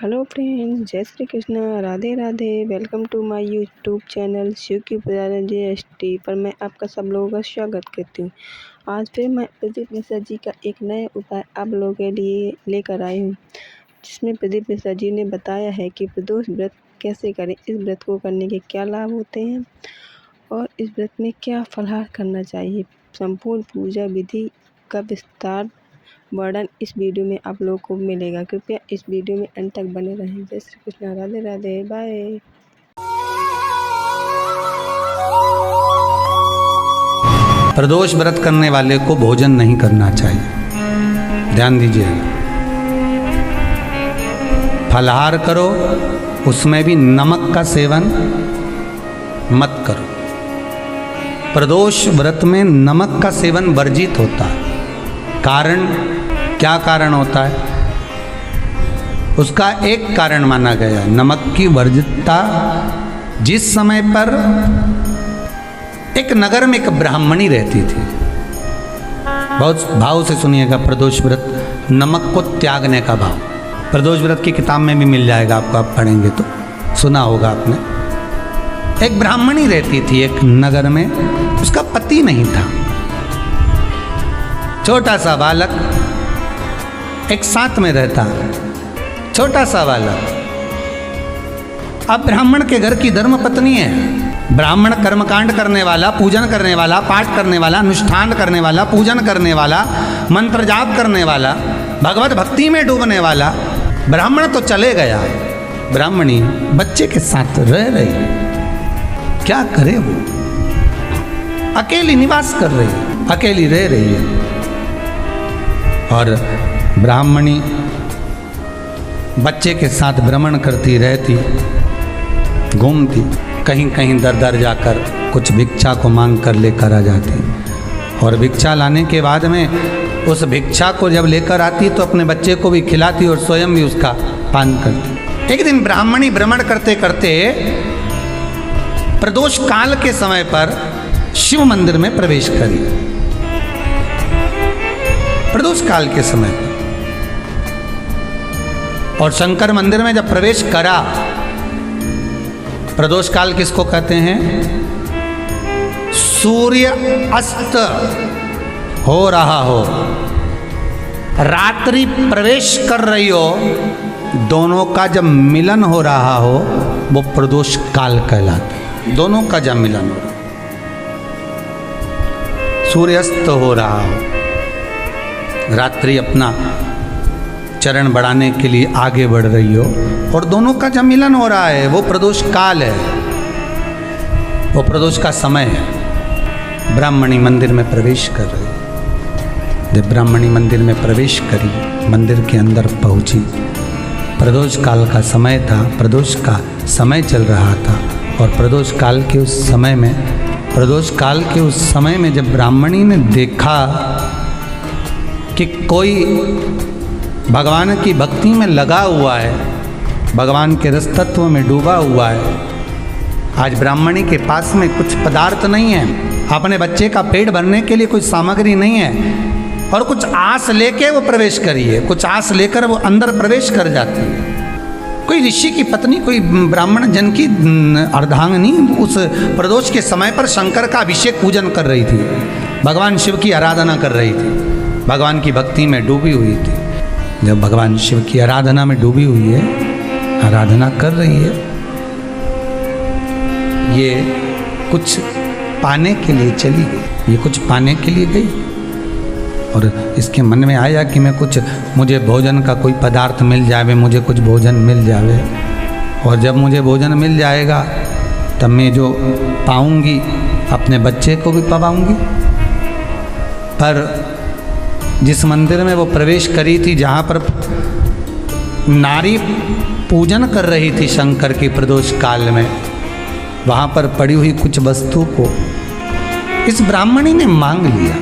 Hello friends, जय Shri Krishna, Radhe Radhe. Welcome to my YouTube channel Shiv की पुजारी GST पर मैं आपका सब लोगों का स्वागत करती हूँ। आज फिर मैं प्रदीप मिश्रा जी का एक नया उपाय आप लोगों के लिए लेकर आई हूँ, जिसमें प्रदीप मिश्रा जी ने बताया है कि प्रदोष व्रत कैसे करें, इस व्रत को करने के क्या लाभ होते हैं और इस व्रत में क्या फलाहार करना चाहिए। संपूर्ण पूजा विधि का विस्तार वर्णन इस वीडियो में आप लोगों को मिलेगा। कृपया इस वीडियो में अंत तक बने रहें। जय श्री कृष्ण, राधे राधे, बाय। प्रदोष व्रत करने वाले को भोजन नहीं करना चाहिए, ध्यान दीजिए। फलाहार करो, उसमें भी नमक का सेवन मत करो। प्रदोष व्रत में नमक का सेवन वर्जित होता है। कारण क्या कारण होता है? उसका एक कारण माना गया है, नमक की वर्जितता। जिस समय पर एक नगर में एक ब्राह्मणी रहती थी, बहुत भाव से सुनिएगा, प्रदोष व्रत नमक को त्यागने का भाव। प्रदोष व्रत की किताब में भी मिल जाएगा आपको, आप पढ़ेंगे तो सुना होगा आपने। एक ब्राह्मणी रहती थी एक नगर में, उसका पति नहीं था। छोटा सा बालक एक साथ में रहता, छोटा सा बालक। अब ब्राह्मण के घर की धर्म पत्नी है। ब्राह्मण कर्मकांड करने वाला, पूजन करने वाला, पाठ करने वाला, अनुष्ठान करने वाला, पूजन करने वाला, मंत्र जाप करने वाला, भगवत भक्ति में डूबने वाला। ब्राह्मण तो चले गया, ब्राह्मणी बच्चे के साथ रह रही। क्या करे वो? अकेली निवास कर रही है, अकेली रह रही है। और ब्राह्मणी बच्चे के साथ भ्रमण करती रहती, घूमती, कहीं कहीं दर दर जाकर कुछ भिक्षा को मांग कर लेकर आ जाती। और भिक्षा लाने के बाद में उस भिक्षा को जब लेकर आती तो अपने बच्चे को भी खिलाती और स्वयं भी उसका पान करती। एक दिन ब्राह्मणी भ्रमण करते करते प्रदोष काल के समय पर शिव मंदिर में प्रवेश करी। प्रदोष काल के समय पर, और शंकर मंदिर में जब प्रवेश करा, प्रदोष काल किसको कहते हैं? सूर्य अस्त हो रहा हो, रात्रि प्रवेश कर रही हो, दोनों का जब मिलन हो रहा हो वो प्रदोष काल कहलाता है। दोनों का जब मिलन हो रहा, सूर्यास्त हो रहा हो, रात्रि अपना चरण बढ़ाने के लिए आगे बढ़ रही हो और दोनों का जब मिलन हो रहा है, वो प्रदोष काल है, वो प्रदोष का समय है। ब्राह्मणी मंदिर में प्रवेश कर रही। जब ब्राह्मणी मंदिर में प्रवेश करी, मंदिर के अंदर पहुंची, प्रदोष काल का समय था, प्रदोष का समय चल रहा था। और प्रदोष काल के उस समय में, प्रदोष काल के उस समय में जब ब्राह्मणी ने देखा कि कोई भगवान की भक्ति में लगा हुआ है, भगवान के रस तत्व में डूबा हुआ है। आज ब्राह्मणी के पास में कुछ पदार्थ नहीं है, अपने बच्चे का पेट भरने के लिए कोई सामग्री नहीं है, और कुछ आस लेके वो प्रवेश करी है, कुछ आस लेकर वो अंदर प्रवेश कर जाती है। कोई ऋषि की पत्नी, कोई ब्राह्मण जन की अर्धांगिनी उस प्रदोष के समय पर शंकर का अभिषेक पूजन कर रही थी, भगवान शिव की आराधना कर रही थी, भगवान की भक्ति में डूबी हुई थी। जब भगवान शिव की आराधना में डूबी हुई है, आराधना कर रही है, ये कुछ पाने के लिए चली गई, ये कुछ पाने के लिए गई। और इसके मन में आया कि मैं कुछ, मुझे भोजन का कोई पदार्थ मिल जावे, मुझे कुछ भोजन मिल जावे, और जब मुझे भोजन मिल जाएगा तब मैं जो पाऊंगी अपने बच्चे को भी पाऊंगी। पर जिस मंदिर में वो प्रवेश करी थी, जहाँ पर नारी पूजन कर रही थी शंकर की प्रदोष काल में, वहाँ पर पड़ी हुई कुछ वस्तु को इस ब्राह्मणी ने मांग लिया।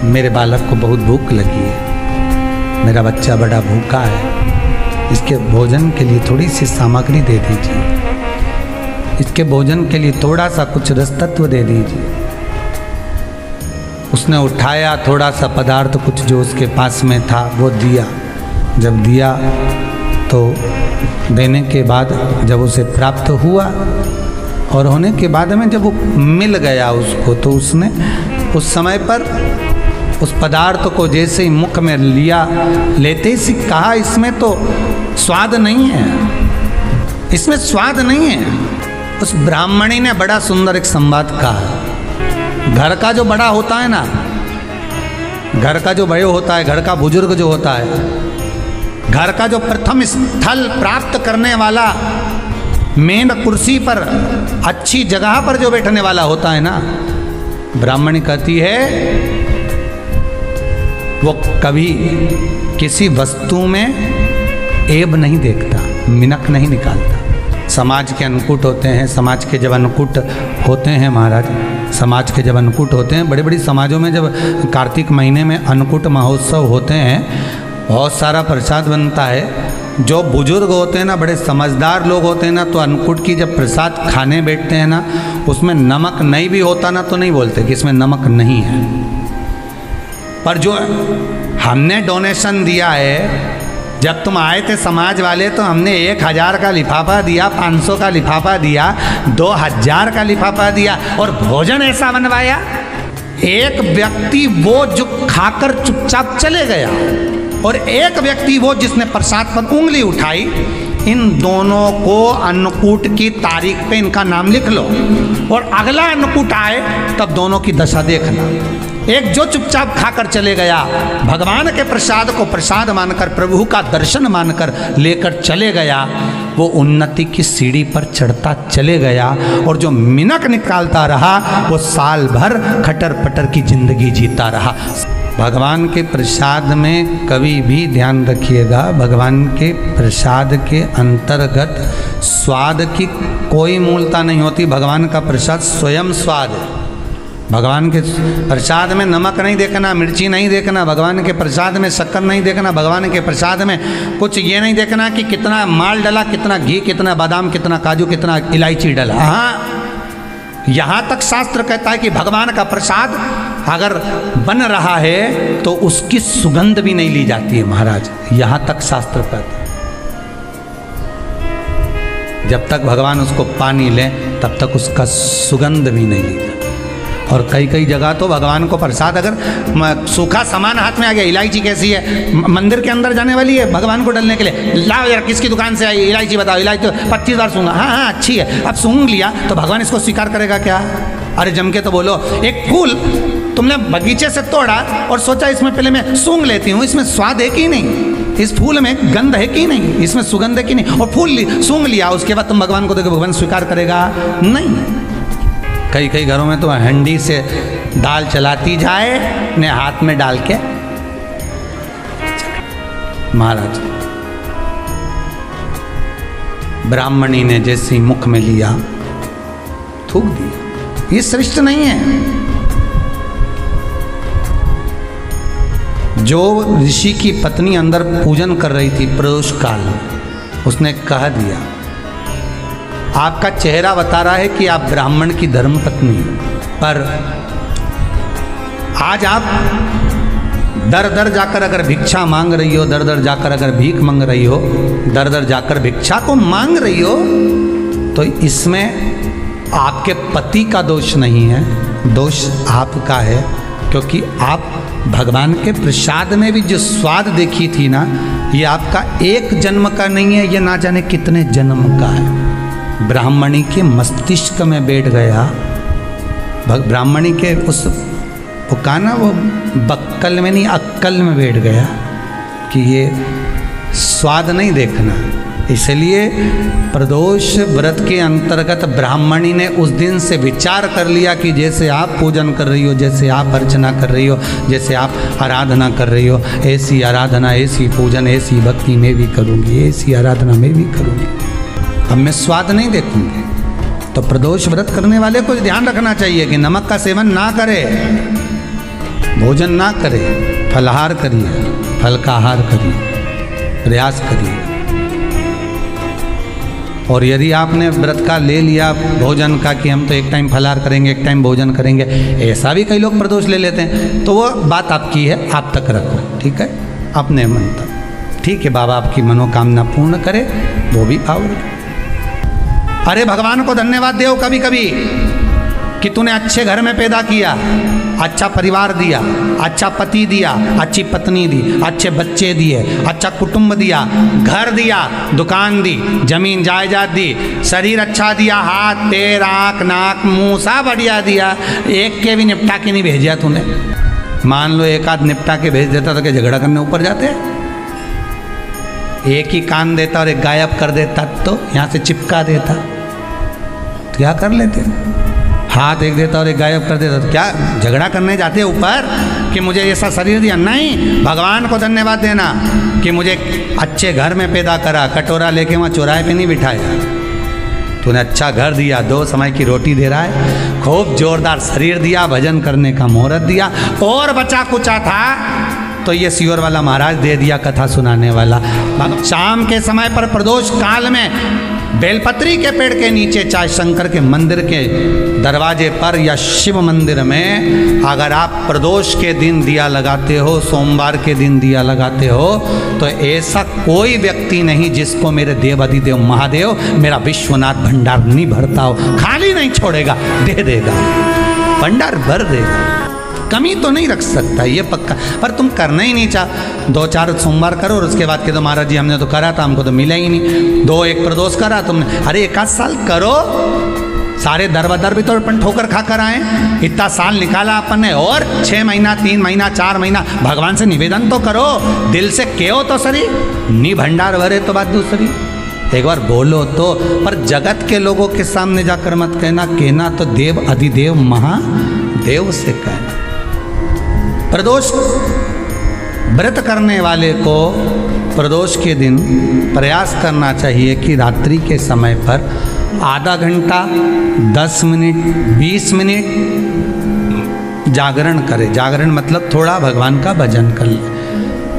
मेरे बालक को बहुत भूख लगी है, मेरा बच्चा बड़ा भूखा है, इसके भोजन के लिए थोड़ी सी सामग्री दे दीजिए, इसके भोजन के लिए थोड़ा सा कुछ रस तत्व दे दीजिए। उसने उठाया थोड़ा सा पदार्थ, कुछ जो उसके पास में था वो दिया। जब दिया तो देने के बाद जब उसे प्राप्त हुआ और होने के बाद में जब वो मिल गया उसको, तो उसने उस समय पर उस पदार्थ को जैसे ही मुख में लिया, लेते ही कहा इसमें तो स्वाद नहीं है, इसमें स्वाद नहीं है। उस ब्राह्मणी ने बड़ा सुंदर एक संवाद कहा। घर का जो बड़ा होता है ना, घर का जो बड़े होता है, घर का बुजुर्ग जो होता है, घर का जो प्रथम स्थल प्राप्त करने वाला, मेन कुर्सी पर अच्छी जगह पर जो बैठने वाला होता है ना, ब्राह्मणी कहती है वो कभी किसी वस्तु में ऐब नहीं देखता, मिनक नहीं निकालता। समाज के अन्नकूट होते हैं, समाज के जब अन्नकूट होते हैं महाराज, समाज के जब अन्नकूट होते हैं, बड़ी बड़ी समाजों में जब कार्तिक महीने में अन्नकूट महोत्सव होते हैं, बहुत सारा प्रसाद बनता है। जो बुजुर्ग होते हैं ना, बड़े समझदार लोग होते हैं ना, तो अन्नकूट की जब प्रसाद खाने बैठते हैं ना, उसमें नमक नहीं भी होता ना, तो नहीं बोलते कि इसमें नमक नहीं है। पर जो हमने डोनेशन दिया है, जब तुम आए थे समाज वाले, तो हमने 1000 का लिफाफा दिया, 500 का लिफाफा दिया, 2000 का लिफाफा दिया, और भोजन ऐसा बनवाया। एक व्यक्ति वो जो खाकर चुपचाप चले गया, और एक व्यक्ति वो जिसने प्रसाद पर उंगली उठाई। इन दोनों को अन्नकूट की तारीख पे इनका नाम लिख लो, और अगला अन्नकूट आए तब दोनों की दशा देखना। एक जो चुपचाप खाकर चले गया, भगवान के प्रसाद को प्रसाद मानकर, प्रभु का दर्शन मानकर लेकर चले गया, वो उन्नति की सीढ़ी पर चढ़ता चले गया, और जो मिनक निकालता रहा वो साल भर खटर पटर की जिंदगी जीता रहा। भगवान के प्रसाद में कभी भी ध्यान रखिएगा, भगवान के प्रसाद के अंतर्गत स्वाद की कोई मूलता नहीं होती। भगवान का प्रसाद स्वयं स्वाद है। भगवान के प्रसाद में नमक नहीं देखना, मिर्ची नहीं देखना, भगवान के प्रसाद में शक्कर नहीं देखना, भगवान के प्रसाद में कुछ ये नहीं देखना कि कितना माल डला, कितना घी, कितना बादाम, कितना काजू, कितना इलायची डला। हाँ, यहाँ तक शास्त्र कहता है कि भगवान का प्रसाद अगर बन रहा है तो उसकी सुगंध भी नहीं ली जाती है महाराज। यहाँ तक शास्त्र कहता है। जब तक भगवान उसको पानी ले तब तक उसका सुगंध भी नहीं ली जाती। और कई कई जगह तो भगवान को प्रसाद अगर सूखा सामान हाथ में आ गया, इलायची कैसी है, मंदिर के अंदर जाने वाली है भगवान को डालने के लिए, लाओ यार किसकी दुकान से आई इलायची बताओ, इलायची तो 25 बार सूंघा, हाँ हाँ अच्छी है, अब सूंघ लिया तो भगवान इसको स्वीकार करेगा क्या? अरे जम के तो बोलो। एक फूल तुमने बगीचे से तोड़ा और सोचा इसमें पहले मैं सूंघ लेती हूँ, इसमें स्वाद है कि नहीं, इस फूल में गंध है कि नहीं, इसमें सुगंध है कि नहीं, और फूल सूंघ लिया, उसके बाद तुम भगवान को देखो, भगवान स्वीकार करेगा नहीं। कई कई घरों में तो हंडी से दाल चलाती जाए ने हाथ में डाल के। महाराज ब्राह्मणी ने जैसे मुख में लिया थूक दिया। ये श्रेष्ठ नहीं है। जो ऋषि की पत्नी अंदर पूजन कर रही थी प्रदोष काल में, उसने कह दिया आपका चेहरा बता रहा है कि आप ब्राह्मण की धर्म पत्नी, पर आज आप दर दर जाकर अगर भिक्षा मांग रही हो, दर दर जाकर अगर भीख मांग रही हो, दर दर जाकर भिक्षा को मांग रही हो, तो इसमें आपके पति का दोष नहीं है, दोष आपका है। क्योंकि आप भगवान के प्रसाद में भी जो स्वाद देखी थी ना, ये आपका एक जन्म का नहीं है, ये ना जाने कितने जन्म का है। ब्राह्मणी के मस्तिष्क में बैठ गया, ब्राह्मणी के उस वो कहा ना, वो बक्कल में नहीं अक्कल में बैठ गया कि ये स्वाद नहीं देखना। इसलिए प्रदोष व्रत के अंतर्गत ब्राह्मणी ने उस दिन से विचार कर लिया कि जैसे आप पूजन कर रही हो, जैसे आप अर्चना कर रही हो, जैसे आप आराधना कर रही हो, ऐसी आराधना, ऐसी पूजन, ऐसी भक्ति मैं भी करूँगी, ऐसी आराधना मैं भी करूँगी। अब मैं स्वाद नहीं देखूंगी। तो प्रदोष व्रत करने वाले को ध्यान रखना चाहिए कि नमक का सेवन ना करे, भोजन ना करे, फलाहार करिए, फल का आहार करिए, प्रयास करिए। और यदि आपने व्रत का ले लिया भोजन का कि हम तो एक टाइम फलाहार करेंगे, एक टाइम भोजन करेंगे, ऐसा भी कई लोग प्रदोष ले लेते हैं, तो वो बात आपकी है, आप तक रखो, ठीक है, अपने मन तक। ठीक है बाबा आपकी मनोकामना पूर्ण करे, वो भी पावर। अरे भगवान को धन्यवाद दो कभी कभी कि तूने अच्छे घर में पैदा किया, अच्छा परिवार दिया, अच्छा पति दिया, अच्छी पत्नी दी, अच्छे बच्चे दिए, अच्छा कुटुंब दिया, घर दिया, दुकान दी, जमीन जायदाद दी, शरीर अच्छा दिया, हाथ पैर आँख नाक मुंह सब बढ़िया दिया, एक के भी निपटा के नहीं भेजा तूने। मान लो एक आध निपटा के भेज देता तो क्या झगड़ा करने ऊपर जाते? एक ही कान देता और एक गायब कर देता तो यहाँ से चिपका देता, तो क्या कर लेते? हाथ एक देता और एक गायब कर देता तो क्या झगड़ा करने जाते ऊपर कि मुझे ऐसा शरीर दिया? नहीं, भगवान को धन्यवाद देना कि मुझे अच्छे घर में पैदा करा, कटोरा लेके वहाँ चौराहे पे नहीं बिठाया, तूने अच्छा घर दिया, 2 समय की रोटी दे रहा है, खूब जोरदार शरीर दिया, भजन करने का मुहूर्त दिया, और बचा कुचा था तो ये सियोर वाला महाराज दे दिया कथा सुनाने वाला। शाम के समय पर प्रदोष काल में बेलपत्री के पेड़ के नीचे, चाहे शंकर के मंदिर के दरवाजे पर या शिव मंदिर में, अगर आप प्रदोष के दिन दिया लगाते हो, सोमवार के दिन दिया लगाते हो, तो ऐसा कोई व्यक्ति नहीं जिसको मेरे देव अधिदेव महादेव मेरा विश्वनाथ भंडार नहीं भरता हो, खाली नहीं छोड़ेगा, दे देगा, भंडार भर देगा, कमी तो नहीं रख सकता, ये पक्का। पर तुम करना ही नहीं चाह, 2-4 सोमवार करो और उसके बाद के तो महाराज जी हमने तो करा था, हमको तो मिला ही नहीं, 2-1 प्रदोष करा तुमने, अरे 1 साल करो, सारे दर भी तो अपन ठोकर खा कर आए, इतना साल निकाला अपन ने, और 6 महीना 3 महीना 4 महीना भगवान से निवेदन तो करो, दिल से कहो तो सरी, नी भंडार भरे तो बात दूसरी, एक बार बोलो तो। पर जगत के लोगों के सामने जाकर मत कहना, कहना तो देव अधिदेव महादेव से कहना। प्रदोष व्रत करने वाले को प्रदोष के दिन प्रयास करना चाहिए कि रात्रि के समय पर आधा घंटा 10 मिनट 20 मिनट जागरण करे। जागरण मतलब थोड़ा भगवान का भजन कर ले,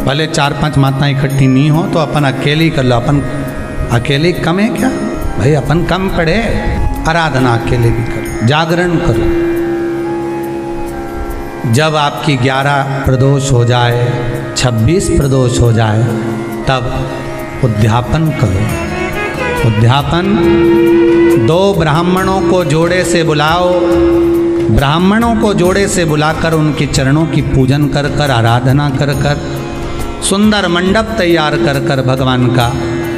भले 4-5 माताएं इकट्ठी नहीं हो तो अपन अकेले ही कर लो, अपन अकेले कम है क्या भाई, अपन कम पड़े, आराधना अकेले भी करो, जागरण करो। जब आपकी 11 प्रदोष हो जाए, 26 प्रदोष हो जाए, तब उद्यापन करो। उद्यापन 2 ब्राह्मणों को जोड़े से बुलाओ, ब्राह्मणों को जोड़े से बुलाकर उनके चरणों की पूजन कर कर, आराधना कर कर, सुंदर मंडप तैयार कर कर भगवान का,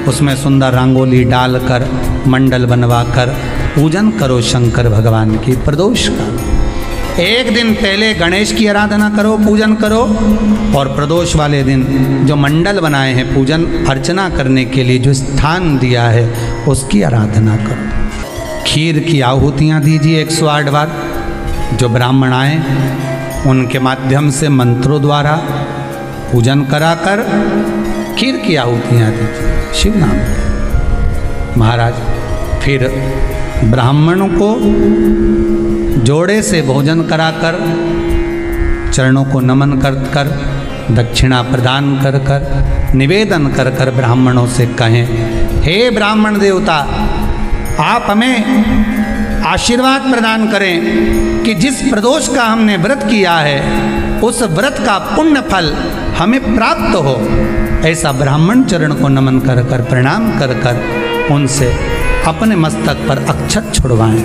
उसमें सुंदर रंगोली डालकर मंडल बनवाकर पूजन करो शंकर भगवान की प्रदोष का। एक दिन पहले गणेश की आराधना करो, पूजन करो, और प्रदोष वाले दिन जो मंडल बनाए हैं पूजन अर्चना करने के लिए, जो स्थान दिया है उसकी आराधना करो। खीर की आहुतियाँ दीजिए 108 बार, जो ब्राह्मण आए उनके माध्यम से मंत्रों द्वारा पूजन कराकर खीर की आहुतियाँ दीजिए शिव नाम पे महाराज। फिर ब्राह्मणों को जोड़े से भोजन कराकर, चरणों को नमन कर कर, दक्षिणा प्रदान कर कर, निवेदन कर कर ब्राह्मणों से कहें, हे ब्राह्मण देवता, आप हमें आशीर्वाद प्रदान करें कि जिस प्रदोष का हमने व्रत किया है उस व्रत का पुण्य फल हमें प्राप्त हो। ऐसा ब्राह्मण चरण को नमन कर कर, प्रणाम कर कर उनसे अपने मस्तक पर अक्षत छुड़वाएं,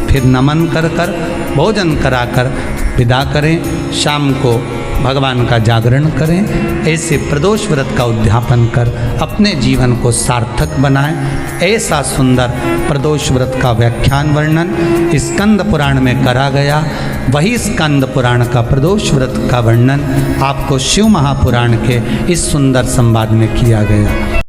फिर नमन कर कर भोजन कराकर विदा करें। शाम को भगवान का जागरण करें। ऐसे प्रदोष व्रत का उद्यापन कर अपने जीवन को सार्थक बनाएं। ऐसा सुंदर प्रदोष व्रत का व्याख्यान वर्णन स्कंद पुराण में करा गया। वही स्कंद पुराण का प्रदोष व्रत का वर्णन आपको शिव महापुराण के इस सुंदर संवाद में किया गया।